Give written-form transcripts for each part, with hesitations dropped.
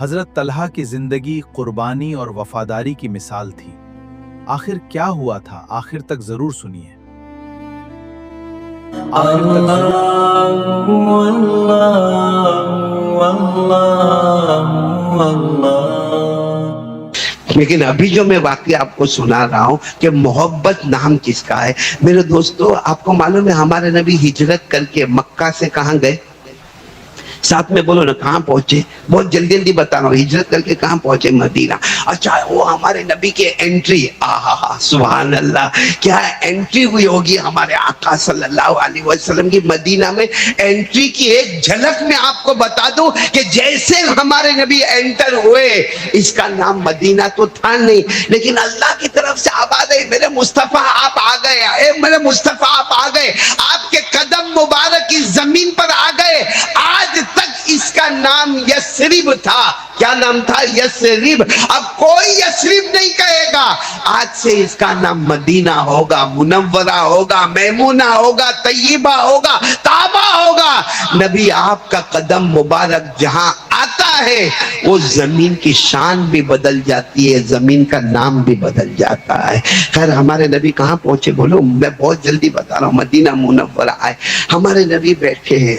حضرت طلحہ کی زندگی قربانی اور وفاداری کی مثال تھی۔ آخر کیا ہوا تھا؟ آخر تک ضرور سنیے۔ لیکن ابھی جو میں واقعہ آپ کو سنا رہا ہوں کہ محبت نام کس کا ہے، میرے دوستو آپ کو معلوم ہے ہمارے نبی ہجرت کر کے مکہ سے کہاں گئے؟ ساتھ میں بولو نا، کہاں پہنچے؟ بہت جلدی جلدی بتا رہا ہوں، ہجرت کر کے کہاں پہنچے؟ مدینہ۔ اچھا، وہ ہمارے نبی کے انٹری، سبحان اللہ، کیا انٹری ہوئی ہوگی ہمارے آقا صلی اللہ علیہ وسلم کی مدینہ میں۔ انٹری کی ایک جھلک میں آپ کو بتا دوں کہ جیسے ہمارے نبی انٹر ہوئے، اس کا نام مدینہ تو تھا نہیں، لیکن اللہ کی طرف سے آواز آئی، میرے مصطفیٰ آپ آ گئے، اے میرے مصطفیٰ آپ آ گئے، آپ کے قدم مبارک اس زمین پر آ گئے۔ آج تک اس کا نام یثرب تھا۔ کیا نام تھا؟ یثرب۔ اب کوئی یثرب نہیں کہے گا، آج سے اس کا نام مدینہ ہوگا، منورہ ہوگا، میمونہ ہوگا، طیبہ ہوگا، طابہ ہوگا۔ نبی آپ کا قدم مبارک جہاں آتا ہے وہ زمین کی شان بھی بدل جاتی ہے، زمین کا نام بھی بدل جاتا ہے۔ خیر، ہمارے نبی کہاں پہنچے بولو؟ میں بہت جلدی بتا رہا ہوں، مدینہ منورہ آئے۔ ہمارے نبی بیٹھے ہیں،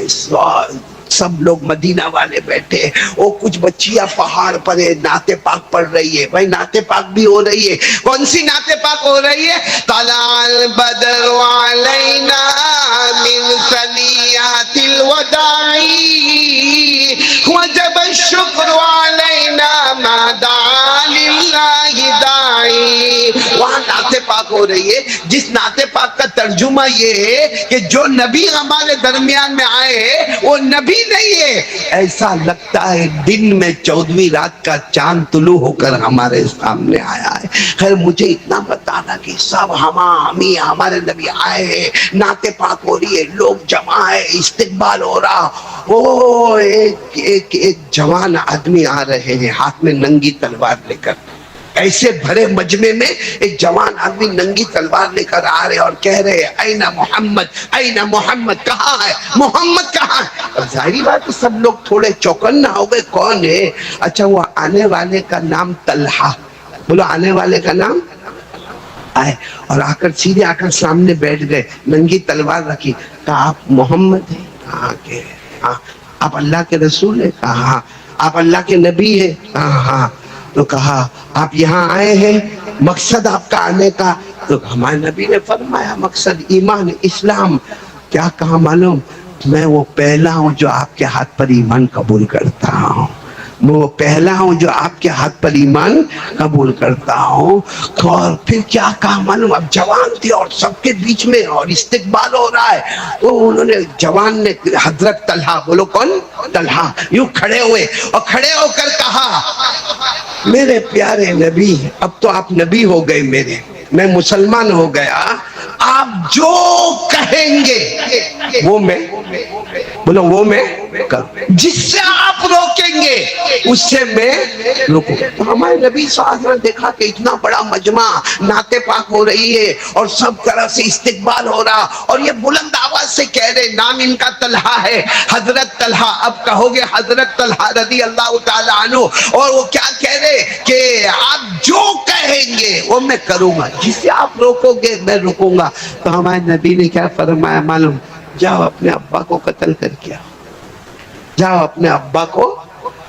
سب لوگ مدینہ والے بیٹھے ہیں، وہ کچھ بچیاں پہاڑ پر ہے، نعت پاک پڑھ رہی ہے۔ بھائی نعت پاک بھی ہو رہی ہے، کون سی نعت پاک ہو رہی ہے؟ طلع البدر علینا من ثنیات الوداع وجب الشکر علینا ما دعا للہ داعی۔ وہاں نعت پاک ہو رہی ہے، جس نعت پاک کا ترجمہ یہ ہے کہ جو نبی ہمارے درمیان میں آئے ہیں وہ نبی نہیں ہے، ایسا لگتا ہے دن میں 14ویں رات کا چاند طلوع ہو کر ہمارے سامنے آیا ہے۔ خیر، مجھے اتنا بتانا کہ سب ہمارے نبی آئے ہیں، نعت پاک ہو رہی ہے، لوگ جمع ہے، استقبال ہو رہا۔ ایک جوان آدمی آ رہے ہیں ہاتھ میں ننگی تلوار لے کر۔ ایسے بھرے مجمع میں ایک جوان آدمی ننگی تلوار لے کر آ رہے اور کہہ رہے ہیں، این محمد، این محمد، کہاں ہے محمد، کہاں ہے؟ اب ظاہری بات ہے سب لوگ تھوڑے چوکنا ہو گئے، کون ہے؟ اچھا، وہ آنے والے کا نام طلحہ، بولو آنے والے کا نام آئے، اور آ کر سیدھے آ کر سامنے بیٹھ گئے، ننگی تلوار رکھی، کہا آپ محمد ہیں؟ کہا کہ ہاں۔ آپ اللہ کے رسول ہیں؟ کہا ہاں۔ آپ اللہ کے نبی ہیں؟ کہا ہاں۔ تو کہا آپ یہاں آئے ہیں، مقصد آپ کا آنے کا؟ تو ہمارے نبی نے فرمایا مقصد ایمان اسلام۔ کیا کہا معلوم؟ میں وہ پہلا ہوں جو آپ کے ہاتھ پر ایمان قبول کرتا ہوں، میں وہ پہلا ہوں جو آپ کے ہاتھ پر ایمان قبول کرتا ہوں۔ اور پھر کیا کہا معلوم؟ اب جوان تھے اور سب کے بیچ میں اور استقبال ہو رہا ہے، تو انہوں نے جوان نے حضرت طلحہ، بولو کون؟ طلحہ، یوں کھڑے ہوئے اور کھڑے ہو کر کہا، میرے پیارے نبی، اب تو آپ نبی ہو گئے میرے، میں مسلمان ہو گیا، آپ جو کہیں گے وہ میں، بولو وہ میں کروں، جس سے آپ روکیں گے اس سے میں روکوں۔ تو ہمارے نبی صلی اللہ علیہ وسلم دیکھا کہ اتنا بڑا مجمع، نعت پاک ہو رہی ہے اور سب طرف سے استقبال ہو رہا، اور یہ بلند آواز سے کہہ رہے، نام ان کا طلحہ ہے، حضرت طلحہ۔ اب کہو گے حضرت طلحہ رضی اللہ تعالیٰ عنہ، اور وہ کیا کہہ رہے کہ آپ جو کہیں گے وہ میں کروں گا، جس سے آپ روکو گے میں رکوں گا۔ تو ہمارے نبی نے کیا فرمایا معلوم؟ جاؤ اپنے ابا کو قتل کر کے آؤ، جاؤ اپنے ابا کو،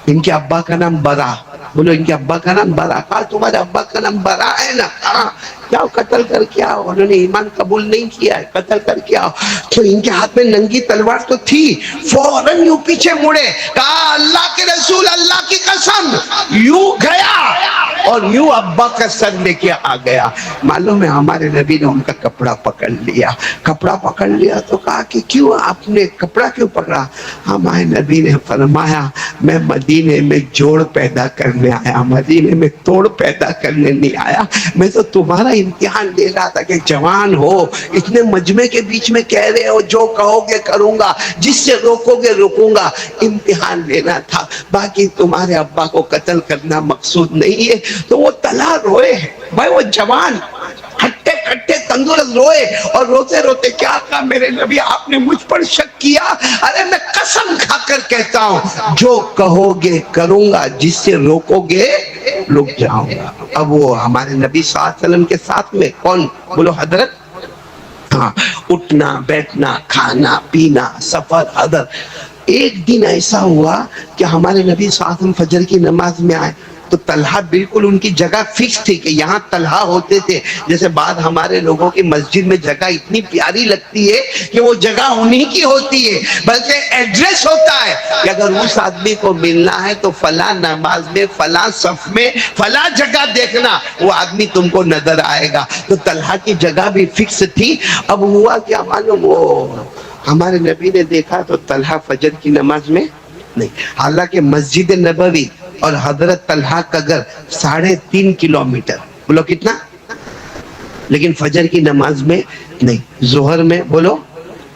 ان کے ابا کا نام برا، بولو ان کے ابا کا نام برا، کہا تمہارے ابا کا نام برا ہے نا، کہا جاؤ قتل کر کے آؤ، انہوں نے ایمان قبول نہیں کیا ہے، قتل کر کے آؤ۔ تو ان کے ہاتھ میں ننگی تلوار تو تھی، فوراً یوں پیچھے مڑے، کہا اللہ کے رسول، اللہ کی قسم، یوں گیا اور یوں ابا کا سر لے کے آ گیا۔ معلوم ہے ہمارے نبی نے ان کا کپڑا پکڑ لیا، کپڑا پکڑ لیا تو کہا کہ کیوں آپ نے کپڑا کیوں پکڑا؟ ہمارے نبی نے فرمایا میں مدینے میں جوڑ پیدا کرنے آیا، مدینے میں توڑ پیدا کرنے نہیں آیا، میں تو تمہارا امتحان لے رہا تھا کہ جوان ہو، اتنے مجمع کے بیچ میں کہہ رہے ہو جو کہو گے کروں گا، جس سے روکو گے رکوں گا، امتحان لینا تھا، باقی تمہارے ابا کو قتل کرنا مقصود نہیں ہے۔ تو وہ طلحہ روئے ہیں، بھائی وہ جوان ہٹے اکٹھے تندرست روئے اور روتے روتے کیا کہا میرے نبی آپ نے مجھ پر شک کیا؟ ارے میں قسم کھا کر کہتا ہوں جو کہو گے کروں گا، جس سے روکو گے رک جاؤں گا۔ اب وہ ہمارے نبی صلی اللہ علیہ وسلم کے ساتھ میں کون؟ بولو حضرت۔ ہاں، اٹھنا بیٹھنا کھانا پینا سفر حضر۔ ایک دن ایسا ہوا کہ ہمارے نبی صلی اللہ علیہ وسلم فجر کی نماز میں آئے تو طلحہ بالکل ان کی جگہ فکس تھی کہ یہاں طلحہ ہوتے تھے۔ جیسے بعد ہمارے لوگوں کی مسجد میں جگہ اتنی پیاری لگتی ہے کہ وہ جگہ انہی کی ہوتی ہے، بلکہ ایڈریس ہوتا ہے کہ اگر اس آدمی کو ملنا ہے تو فلاں نماز میں فلاں صف میں فلاں جگہ دیکھنا، وہ آدمی تم کو نظر آئے گا۔ تو طلحہ کی جگہ بھی فکس تھی۔ اب ہوا کیا معلوم، وہ ہمارے نبی نے دیکھا تو طلحہ فجر کی نماز میں نہیں، حالانکہ مسجد نبوی اور حضرت طلحہ کا گھر 3.5 کلومیٹر، بولو کتنا، لیکن فجر کی نماز میں نہیں، ظہر میں بولو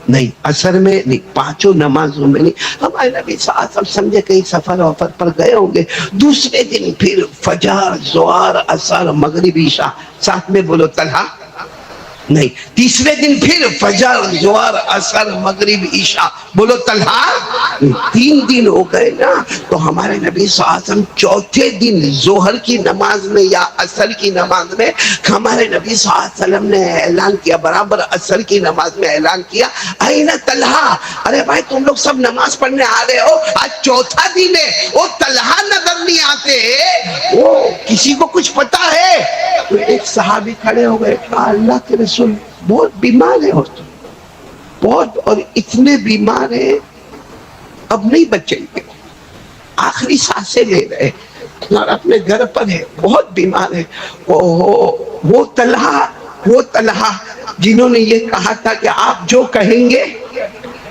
نہیں، عصر میں نہیں، پانچوں نمازوں میں نہیں۔ ہمارے نبی صلی اللہ علیہ وسلم سمجھے کہیں سفر وفر پر گئے ہوں گے۔ دوسرے دن پھر فجر ظہر عصر مغرب عشاء ساتھ میں بولو طلحہ نہیں، تیسرے دن پھر فجر ظہر عصر مغرب عشاء بولو طلحہ۔ 3 دن ہو گئے نا، تو ہمارے نبی صلی اللہ علیہ وسلم چوتھے دن ظہر کی نماز میں یا عصر کی نماز میں ہمارے نبی صلی اللہ علیہ وسلم نے اعلان کیا، برابر عصر کی نماز میں اعلان کیا، اینا طلحہ، ارے بھائی تم لوگ سب نماز پڑھنے آ رہے ہو، آج چوتھا دن ہے، وہ طلحہ نظر نہیں آتے، وہ کسی کو کچھ پتا ہے؟ تو ایک صحابی کھڑے ہو گئے، کہا اللہ کے رسول بہت بیمار ہے، بہت، اور اتنے بیمار ہیں اب نہیں بچیں گے، آخری سانسیں لے رہے اور اپنے گھر پر ہے، بہت بیمار ہے۔ وہ طلحہ جنہوں نے یہ کہا تھا کہ آپ جو کہیں گے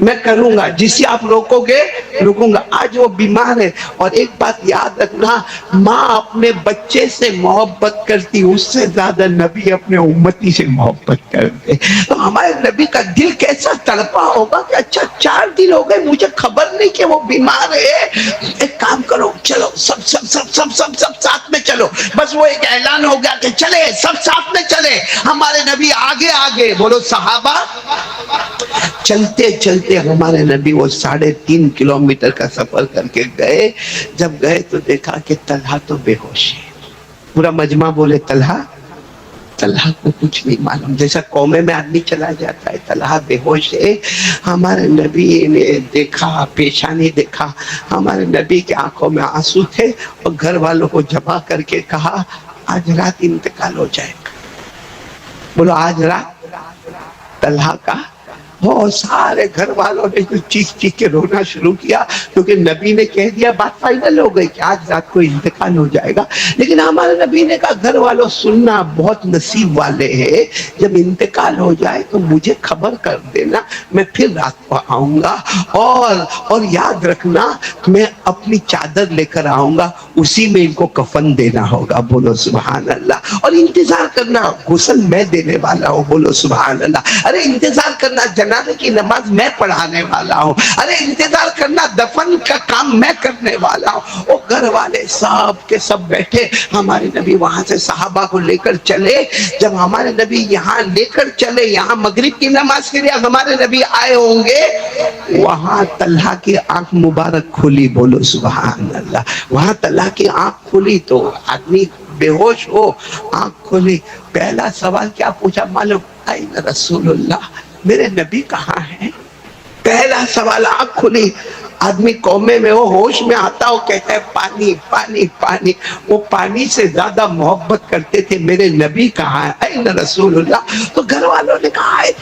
میں کروں گا، جسے آپ روکو گے رکوں گا، آج وہ بیمار ہے۔ اور ایک بات یاد رکھنا، ماں اپنے بچے سے محبت کرتی، اس سے زیادہ نبی اپنے امتی سے محبت کرتے۔ تو ہمارے نبی کا دل کیسا تڑپا ہوگا کہ اچھا 4 دن ہو گئے مجھے خبر نہیں کہ وہ بیمار ہے، ایک کام کرو چلو سب سب سب سب سب سب ساتھ میں چلو۔ بس وہ ایک اعلان ہو گیا کہ چلے سب ساتھ میں چلے، ہمارے نبی آگے آگے، بولو صحابہ۔ چلتے چلتے ہمارے نبی وہ 3.5 کلومیٹر کا سفر کر کے گئے۔ جب گئے تو دیکھا کہ طلحہ تو بے ہوش ہے۔ پورا مجمع بولے طلحہ کو کچھ نہیں معلوم، جیسا قومے میں آدمی چلا جاتا ہے، طلحہ بے ہوش ہے۔ ہمارے نبی نے دیکھا، پیشانی دیکھا، ہمارے نبی کے آنکھوں میں آنسو تھے، اور گھر والوں کو جمع کر کے کہا آج رات انتقال ہو جائے گا، بولو آج رات۔ طلحہ کا وہ سارے گھر والوں نے جو چیخ چیخ کے رونا شروع کیا، کیونکہ نبی نے کہہ دیا، بات فائنل ہو گئی کہ آج رات کو انتقال ہو جائے گا۔ لیکن ہمارے نبی نے کہا گھر والوں سننا، بہت نصیب والے ہیں، جب انتقال ہو جائے تو مجھے خبر کر دینا، میں پھر رات کو آؤں گا، اور یاد رکھنا میں اپنی چادر لے کر آؤں گا، اسی میں ان کو کفن دینا ہوگا، بولو سبحان اللہ۔ اور انتظار کرنا، غسل میں دینے والا ہوں، بولو سبحان اللہ۔ ارے انتظار کرنا، جنازے کی نماز میں پڑھانے والا ہوں، ارے انتظار کرنا، دفن کا کام میں کرنے والا ہوں۔ وہ گھر والے سب کے سب بیٹھے، ہمارے نبی وہاں سے صحابہ کو لے کر چلے۔ جب ہمارے نبی یہاں لے کر چلے، یہاں مغرب کی نماز کے لیے ہمارے نبی آئے ہوں گے، وہاں طلحہ کی آنکھ مبارک کھلی، بولو سبحان اللہ۔ وہاں طلحہ کی آنکھ کھلی تو آدمی بے ہوش ہو، آنکھ کھلی، پہلا سوال کیا پوچھا معلوم؟ این رسول اللہ، میرے نبی کہاں ہیں؟ پہلا سوال، آنکھ کھلی، آدمی قومے میں ہو، ہوش میں آتا ہو، کہتا ہے پانی پانی پانی۔ وہ پانی سے زیادہ محبت کرتے تھے، میرے نبی کہاں ہے؟ این رسول اللہ۔ تو گھر والوں نے کہا آئے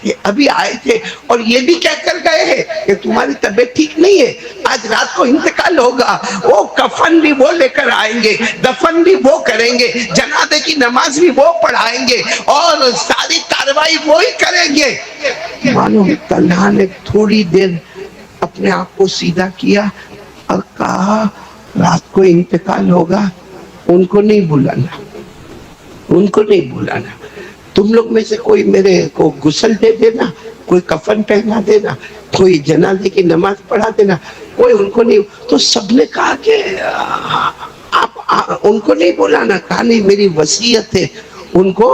تھے ابھی آئے تھے، اور یہ بھی کہہ کر گئے ہیں کہ تمہاری طبیعت ٹھیک نہیں ہے، آج رات کو انتقال ہوگا۔ وہ کفن بھی وہ لے کر آئیں گے، دفن بھی وہ کریں گے، جنازے کی نماز بھی وہ پڑھائیں گے، اور ساری کاروائی وہی کریں گے۔ معلوم طلحہ نے تھوڑی دیر اپنے آپ کو سیدھا کیا اور کہا رات کو انتقال ہوگا، ان کو نہیں بلانا، ان کو نہیں بلانا، تم لوگ میں سے کوئی میرے کو غسل دے دینا، کوئی کفن پہنا دینا، کوئی جنازے کی نماز پڑھا دینا، کوئی ان کو نہیں۔ تو سب نے کہا کہ آپ ان کو نہیں بلانا، کہا نہیں میری وصیت ہے ان کو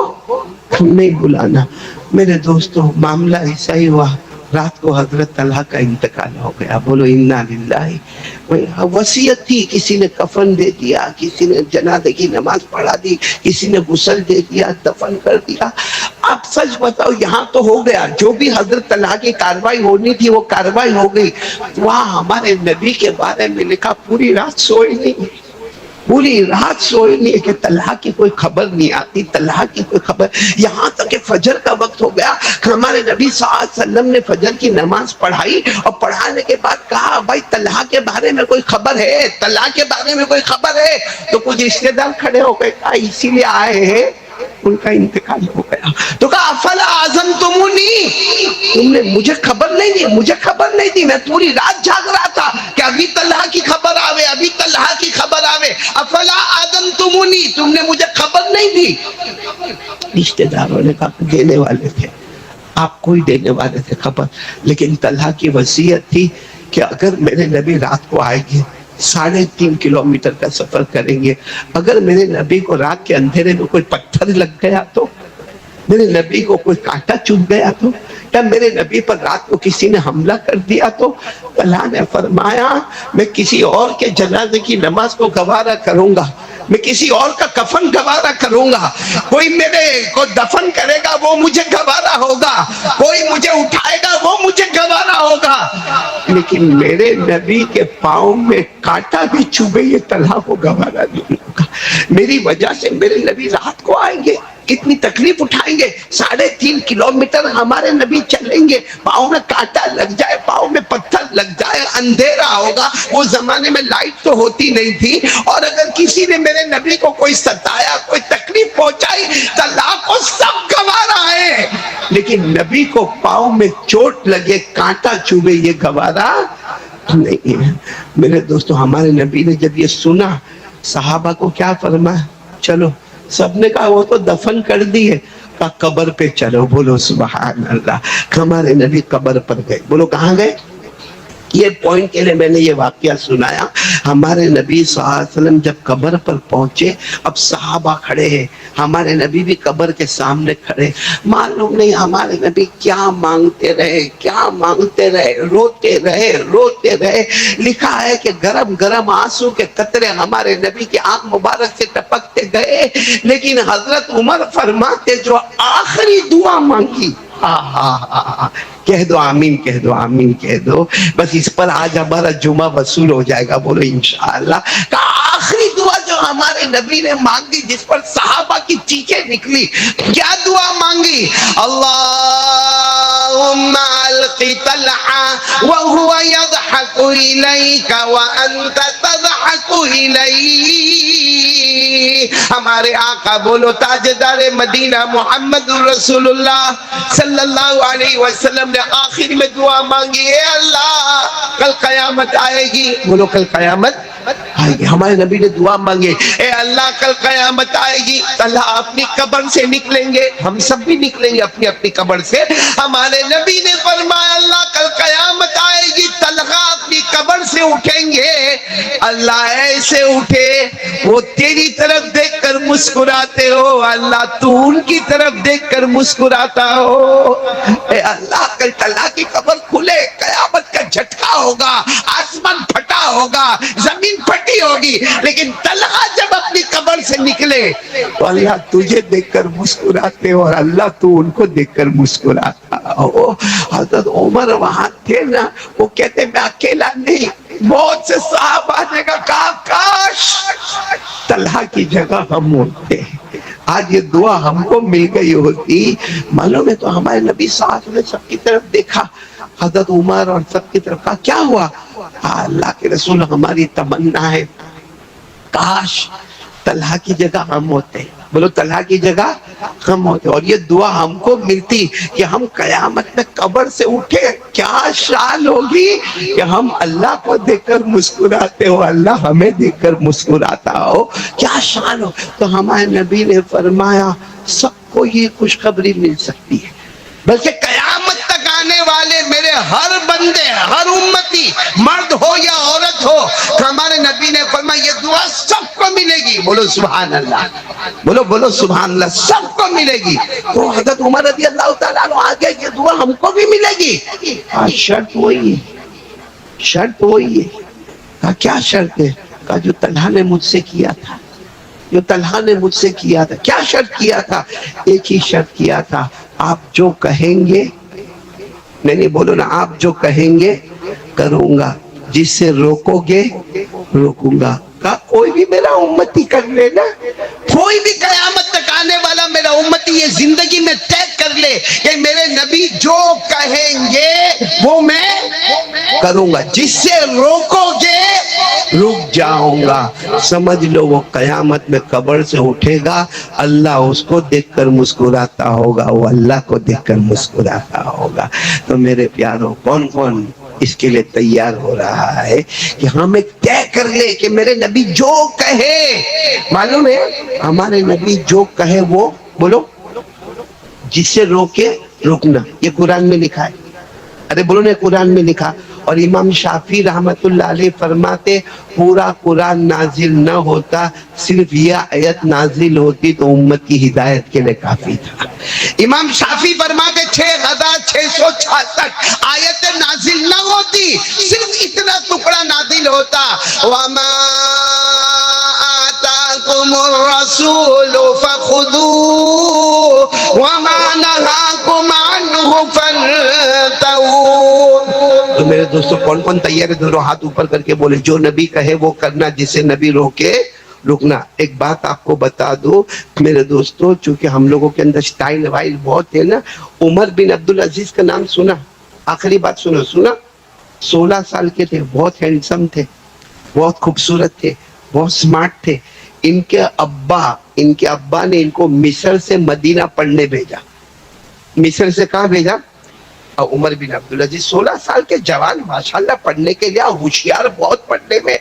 تم نہیں بلانا. میرے دوستوں معاملہ ایسا ہی ہوا, رات کو حضرت طلحہ کا انتقال ہو گیا. بولو انا للہ. وصیت تھی, کسی نے کفن دے دیا, کسی نے جنازے کی نماز پڑھا دی, کسی نے غسل دے دیا, دفن کر دیا. اب سچ بتاؤ, یہاں تو ہو گیا, جو بھی حضرت طلحہ کی کاروائی ہونی تھی وہ کاروائی ہو گئی. وہاں ہمارے نبی کے بارے میں لکھا پوری رات سوئے نہیں, پوری رات سوئے نہیں, کہ طلحہ کی کوئی خبر نہیں آتی, طلحہ کی کوئی خبر. یہاں تک کہ فجر کا وقت ہو گیا, ہمارے نبی صلی اللہ علیہ وسلم نے فجر کی نماز پڑھائی, اور پڑھانے کے بعد کہا بھائی طلحہ کے بارے میں کوئی خبر ہے, طلحہ کے بارے میں کوئی خبر ہے. تو کچھ رشتے دار کھڑے ہو گئے, کہا اسی لیے آئے ہیں, ان کا انتقال ہو گیا. تو کہا افلا اعظمتمونی, تم نے مجھے خبر نہیں دی, مجھے خبر نہیں دی, میں پوری رات جاگ رہا تھا کہ ابھی طلحہ کی خبر آوے, ابھی طلحہ کی خبر آوے. افلا اعظمتمونی, تم نے مجھے خبر نہیں دی. رشتے داروں نے کہا دینے والے تھے, آپ کو ہی دینے والے تھے خبر, لیکن طلحہ کی وصیت تھی کہ اگر میرے نبی رات کو آئے گے 3.5 کلومیٹر کا سفر کریں گے, اگر میرے نبی کو رات کے اندھیرے میں کوئی پتھر لگ گیا تو, میرے نبی کو کوئی کانٹا چبھ گیا تو, یا میرے نبی پر رات کو کسی نے حملہ کر دیا تو. اللہ نے فرمایا میں کسی اور کے جنازے کی نماز کو گوارا کروں گا, میں کسی اور کا کفن گوارا کروں گا, کوئی میرے کو دفن کرے گا وہ مجھے گوارا ہوگا, کوئی مجھے اٹھائے گا وہ مجھے گوارا ہوگا, لیکن میرے نبی کے پاؤں میں کانٹا بھی چبھے یہ طلحہ کو گوارا نہیں ہوگا. میری وجہ سے میرے نبی رات کو آئیں گے, کتنی تکلیف اٹھائیں گے, 3.5 کلومیٹر ہمارے نبی چلیں گے, پاؤں میں کانٹا لگ جائے, پاؤں میں پتھر لگ جائے, اندھیرا ہوگا. وہ زمانے میں لائٹ تو ہوتی نہیں تھی, اور اگر کسی نے میرے نبی کو کوئی ستایا, کوئی تکلیف پہنچائی, طلحہ کو سب گوارا ہے, لیکن نبی کو پاؤں میں چوٹ لگے, کانٹا چبھے, یہ گوارا نہیں ہے. میرے دوستو ہمارے نبی نے جب یہ سنا, صحابہ کو کیا فرمایا, چلو. سب نے کہا وہ تو دفن کر دی ہے, کہا قبر پہ چلو. بولو سبحان اللہ. ہمارے نبی قبر پر گئے. بولو کہاں گئے؟ یہ پوائنٹ کے لیے میں نے یہ واقعہ سنایا. ہمارے نبی صلی اللہ علیہ وسلم جب قبر پر پہنچے, اب صحابہ کھڑے ہیں, ہمارے نبی بھی قبر کے سامنے کھڑے. معلوم نہیں ہمارے نبی کیا مانگتے رہے, کیا مانگتے رہے, روتے رہے, روتے رہے. لکھا ہے کہ گرم گرم آنسو کے قطرے ہمارے نبی کی آنکھ مبارک سے ٹپکتے گئے, لیکن حضرت عمر فرماتے جو آخری دعا مانگی, کہہ دو آمین, کہہ دو آمین, کہہ دو, بس اس پر آج ہمارا جمعہ وصول ہو جائے گا. بولو انشاءاللہ. کہ آخری دعا جو ہمارے نبی نے مانگی, جس پر صحابہ کی چیخیں نکلی, کیا دعا مانگی؟ اللہم القی طلحہ وہو یضحک الیک وانت تضحک الیہ. ہمارے آقا بولو تاجدار مدینہ محمد رسول اللہ صلی اللہ علیہ وسلم نے آخر میں دعا مانگی, اے اللہ کل قیامت آئے گی. بولو کل قیامت آئے گی. ہمارے نبی نے دعا مانگی, اے اللہ کل قیامت آئے گی, طلحہ اپنی قبر سے نکلیں گے, ہم سب بھی نکلیں گے اپنی اپنی قبر سے. ہمارے نبی نے فرمایا اللہ کل قیامت آئے گی, طلحہ اپنی قبر سے اٹھیں گے. اللہ ایسے اٹھے وہ تیری طرف دیکھ کر مسکراتے ہو, اللہ تو ان کی طرف دیکھ کر مسکراتا ہو. اے اللہ کل طلحہ کی قبر کھلے, قیامت کا جھٹکا ہوگا, آسمان پھٹا ہوگا, زمین پھٹی ہوگی, لیکن طلحہ جب اپنی قبر سے نکلے تو اللہ تجھے دیکھ کر مسکراتے ہو, اور اللہ تو ان کو دیکھ کر مسکراتا ہو. حضرت عمر وہاں تھے نا, وہ کہتے میں اکیلا نہیں, بہت سے صحابہ نے کہا کاش طلحہ کی جگہ ہم ہوتے, آج یہ دعا ہم کو مل گئی ہوتی. معلوم ہے تو ہمارے نبی صلی اللہ علیہ وسلم نے سب کی طرف دیکھا, حضرت عمر اور سب کی طرف کہا کیا ہوا؟ اللہ کے رسول ہماری تمنا ہے کاش طلحہ کی جگہ ہم ہوتے. بولو طلحہ کی جگہ ہم ہوتے, اور یہ دعا ہم کو ملتی کہ ہم قیامت میں قبر سے اٹھے. کیا شان ہوگی کہ ہم اللہ کو دیکھ کر مسکراتے ہو, اللہ ہمیں دیکھ کر مسکراتا ہو, کیا شان ہو. تو ہمارے نبی نے فرمایا سب کو یہ خوشخبری مل سکتی ہے, بلکہ قیامت تک آنے والے میرے ہر بندے ہر امتی مرد ہو یا عورت ہو کہ ہمارے نبی نے فرمایا یہ دعا سب کو ملے گی. بولو سبحان اللہ, بولو سبحان اللہ, سب کو ملے گی. تو حضرت عمر رضی اللہ تعالیٰ عنہ آگے یہ دعا ہم کو بھی ملے گی. شرط وہی ہے, شرط وہی ہے. کہا کیا شرط ہے؟ کہا جو طلحہ نے مجھ سے کیا تھا, جو طلحہ نے مجھ سے کیا تھا. کیا شرط کیا تھا؟ ایک ہی شرط کیا تھا, آپ جو کہیں گے, نہیں بولو نا, آپ جو کہیں گے کروں گا, جس سے روکو گے روکوں گا. کہا کوئی بھی میرا امتی کر لے نا, کوئی بھی قیامت تک آنے والا میرا امتی یہ زندگی میں طے کر لے کہ میرے نبی جو کہیں گے وہ میں کروں گا, جس سے روکو گے رک جاؤں گا. سمجھ لو وہ قیامت میں قبر سے اٹھے گا, اللہ اس کو دیکھ کر مسکراتا ہوگا, وہ اللہ کو دیکھ کر مسکراتا ہوگا. تو میرے پیاروں, کون کون اس کے لیے تیار ہو رہا ہے کہ ہم ایک طے کر لے کہ میرے نبی جو کہے؟ معلوم ہے ہمارے نبی جو کہے وہ بولو, جس سے روکے روکنا, یہ قرآن میں لکھا ہے. ارے بولو نا, قرآن میں لکھا. اور امام شافعی رحمت اللہ علیہ فرماتے پورا قرآن نازل نہ ہوتا, صرف یہ آیت نازل ہوتی تو امت کی ہدایت کے لیے کافی تھا. امام شافعی فرماتے 6666 آیتیں نازل نہ ہوتی, صرف اتنا ٹکڑا نازل ہوتا. وَمَا آتَاكُمُ الرَّسُولُ فَخُذُوهُ وَمَا نَهَاكُمْ عَنْهُ فَانْتَهُوا. تو میرے دوستو کون کون تیار ہے؟ دونوں ہاتھ اوپر کر کے بولے جو نبی کہے وہ کرنا, جس سے نبی روکے رکنا. ایک بات آپ کو بتا دو میرے دوستو, چونکہ ہم لوگوں کے اندر سٹائل وائل بہت ہے نا. عمر بن عبدالعزیز کا نام سنا؟ آخری بات سنا. 16 سال کے تھے, بہت ہینڈسم تھے, بہت خوبصورت تھے, بہت سمارٹ تھے. ان کے ابا نے ان کو مصر سے مدینہ پڑھنے بھیجا. مصر سے کہاں بھیجا؟ عمر بن عبدالعزیز 16 سال کے جوان, ماشاءاللہ پڑھنے کے لیے ہوشیار بہت پڑھنے میں.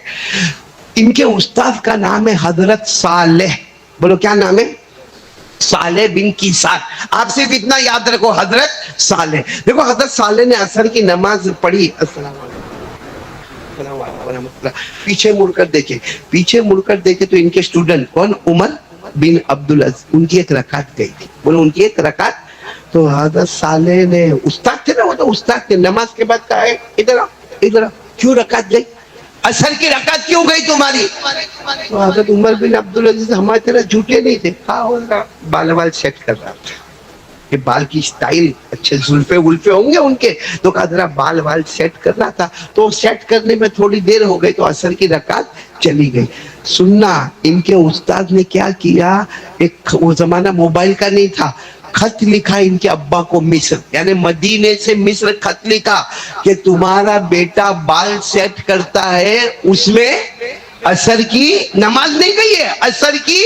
ان کے استاد کا نام ہے حضرت صالح. بولو کیا نام ہے؟ صالح بن کیسان. آپ صرف اتنا یاد رکھو, حضرت صالح. دیکھو حضرت صالح نے عصر کی نماز پڑھی. السلام علیکم. پیچھے مڑ کر دیکھے تو ان کے اسٹوڈنٹ کون؟ عمر بن عبدالعزیز. ان کی ایک رکعت گئی تھی. بولو ان کی ایک رکعت. تو حضرت صالح نے, استاد تھے نا, وہ تو استاد تھے, نماز کے بعد کہا ہے ادھر کیوں رکعت گئی؟ عصر کی رکعت کیوں گئی تمہاری؟ تو حضرت عمر بن عبدالعزیز ہماری طرح جھوٹے نہیں تھے. بال سیٹ کر رہا تھا, کہ بال کی سٹائل اچھے زلفے ہوں گے ان کے, تو کہا ذرا بال سیٹ کر رہا تھا. تو سیٹ کرنے میں تھوڑی دیر ہو گئی تو عصر کی رکعت چلی گئی. سننا, ان کے استاد نے کیا کیا, ایک وہ زمانہ موبائل کا نہیں تھا, خط لکھا ان کے ابا کو مصر, یعنی مدینے سے مصر خط لکھا کہ تمہارا بیٹا بال سیٹ کرتا ہے, اس میں عصر کی نماز نہیں گئی ہے, عصر کی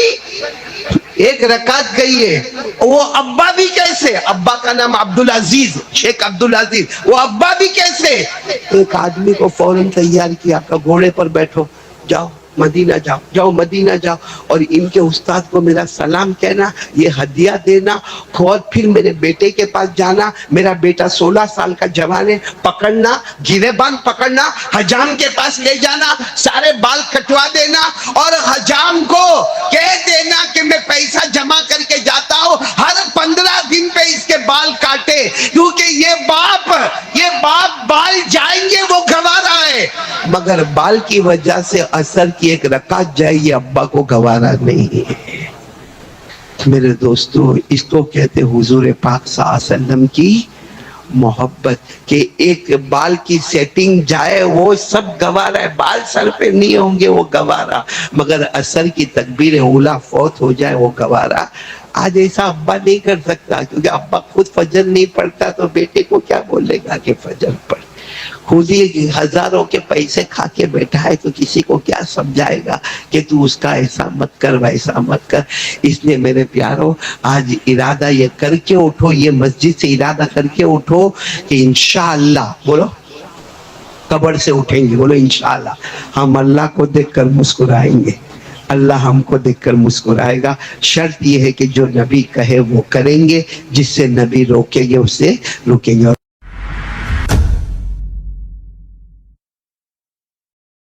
ایک رکعت گئی ہے. وہ ابا بھی کیسے؟ ابا کا نام عبدالعزیز, شیخ عبدالعزیز. وہ ابا بھی کیسے؟ ایک آدمی کو فوراً تیار کیا کہ گھوڑے پر بیٹھو, جاؤ مدینہ جاؤ, اور ان کے استاد کو میرا سلام کہنا, یہ ہدیہ دینا, اور پھر میرے بیٹے کے پاس جانا. میرا بیٹا 16 سال کا جوان ہے, پکڑنا, گرے بان پکڑنا, حجام کے پاس لے جانا, سارے بال کٹوا دینا, اور حجام کو کہہ دینا کہ میں پیسہ جمع کر کے جاتا ہوں, ہر 15 دن پہ اس کے بال کاٹے, کیونکہ یہ باپ بال جائیں گے وہ گوارا ہے, مگر بال کی وجہ سے عصر کی ایک رکعت جائے, یہ ابا کو گوارا نہیں ہے. میرے دوستو, اس کو کہتے حضور پاک صلی اللہ علیہ وسلم کی محبت, کہ ایک بال کی سیٹنگ جائے وہ سب گوارا ہے, بال سر پہ نہیں ہوں گے وہ گوارا, مگر عصر کی تکبیر اولا فوت ہو جائے وہ گوارا. آج ایسا ابا نہیں کر سکتا, کیونکہ ابا خود فجر نہیں پڑھتا تو بیٹے کو کیا بولے گا کہ فجر پڑھ. خود ہی ہزاروں کے پیسے کھا کے بیٹھا ہے تو کسی کو کیا سمجھائے گا کہ تو اس کا ایسا مت کر ویسا مت کر. اس لیے میرے پیاروں, آج ارادہ یہ کر کے اٹھو, یہ مسجد سے ارادہ کر کے اٹھو کہ انشاءاللہ, بولو قبر سے اٹھیں گے, بولو انشاءاللہ ہم اللہ کو دیکھ کر مسکرائیں گے, اللہ ہم کو دیکھ کر مسکرائے گا. شرط یہ ہے کہ جو نبی کہے وہ کریں گے, جس سے نبی روکیں گے اس سے رکیں گے.